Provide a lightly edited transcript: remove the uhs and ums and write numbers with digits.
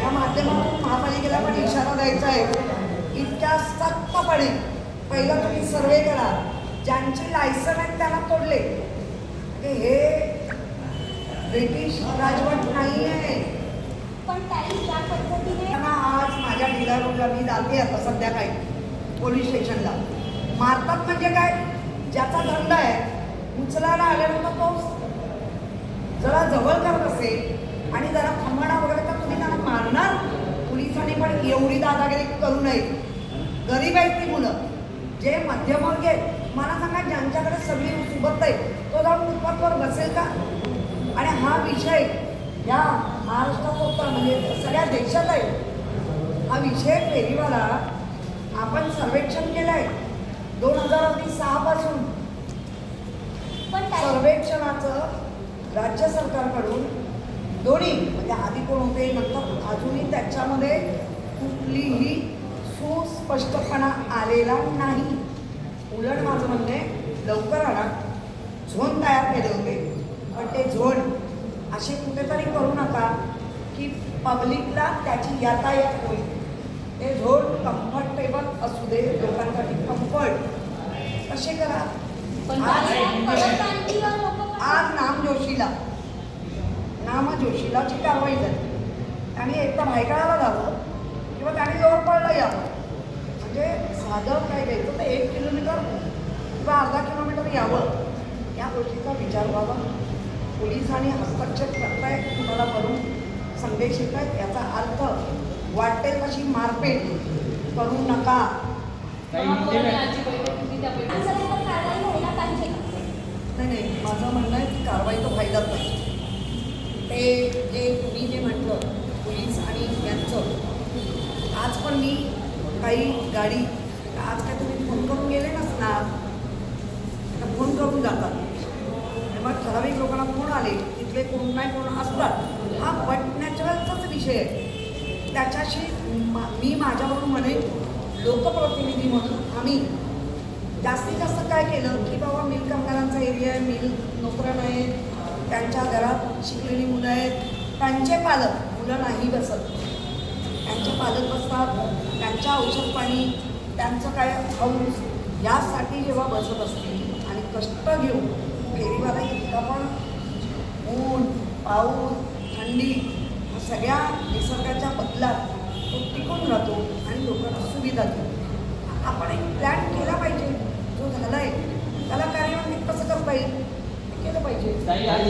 या माध्यमातून महापालिकेला पण इशारा द्यायचा आहे, इतक्या सख्तपणे पहिला तुम्ही सर्वे करा, ज्यांची लायसन आहेत त्यांना तोडले. हे ब्रिटिश राजवट नाही आहे. पण काही ज्या पद्धतीने आज माझ्या ढिला रोडला मी जाते आता संध्याकाळी पोलीस स्टेशनला, मारतात म्हणजे काय, ज्याचा धंदा आहे उचलायला आल्यानंतर तो जरा जवळ करत असेल आणि जरा थांबणा वगैरे तर तुम्ही त्यांना मारणार. पोलिसांनी पण एवढी दादागिरी करू नये. गरीब आहेत ती मुलं, जे मध्यमवर्गीय आहेत. मला सांगा, ज्यांच्याकडे सगळी सुबत आहे तो जाऊन फुटपाथवर बसेल का? आणि हा विषय या महाराष्ट्रात होता, म्हणजे सगळ्या देशात आहे हा विषय. फेरीवाला आपण सर्वेक्षण केलं आहे 2006 पासून. पण सर्वेक्षणाचं राज्य सरकारकडून दोन्ही, म्हणजे आधी कोण होते नंतर अजूनही त्याच्यामध्ये कुठलीही सुस्पष्टपणा आलेला नाही. उलट माझं म्हणणे, लवकर आणा. झोन तयार केले होते, पण ते झोन असे कुठेतरी करू नका की पब्लिकला त्याची यातायात होईल. ते झोन कम्फर्टेबल असू दे, लोकांसाठी कम्फर्ट असे करा. आज नाम जोशीलाची कारवाई झाली. त्यांनी एकदा भायखळ्याला जावं किंवा त्याने जवळपळला यावं. म्हणजे साधं काय घ्यायचं तर 1 किलोमीटर किंवा अर्धा किलोमीटर यावं, या गोष्टीचा विचार व्हावा. पोलिसांनी हस्तक्षेप करतायत, तुम्हाला वरून संदेश येत आहेत, याचा अर्थ वाटेल तशी मारपेट करू नका. नाही, माझं म्हणणं आहे की कारवाई तर व्हायलाच पाहिजे. ते तुम्ही जे म्हटलं पोलीस आणि यांचं, आज पण मी काही गाडी, आज काय तुम्ही फोन करून गेले नसणार, आता फोन करून जातात. मग ठराविक लोकांना फोन आले, तिथले कोण नाही कोण असतात. हा बट नॅचरलचाच विषय आहे. त्याच्याशी मी माझ्यावरून म्हणेन, लोकप्रतिनिधी म्हणून आम्ही जास्तीत जास्त काय केलं की बाबा मिल कामगारांचा एरिया आहे, मिल नोकऱ्या नाहीत, त्यांच्या घरात शिकलेली मुलं आहेत, त्यांचे पालक, मुलं नाही बसत, त्यांचे पालक बसतात, त्यांच्या औषध पाणी, त्यांचं काय हाऊस, यासाठी जेव्हा बसत असतील आणि कष्ट घेऊन फेरीवाला इतका पण ऊन, पाऊस, थंडी सगळ्या निसर्गाच्या बदलात तो टिकून राहतो आणि लोकांना सुविधा देतो. आपण एक प्लॅन केला पाहिजे. जो झाला आहे त्याला कार्यान्वित कसं करता येईल केलं पाहिजे.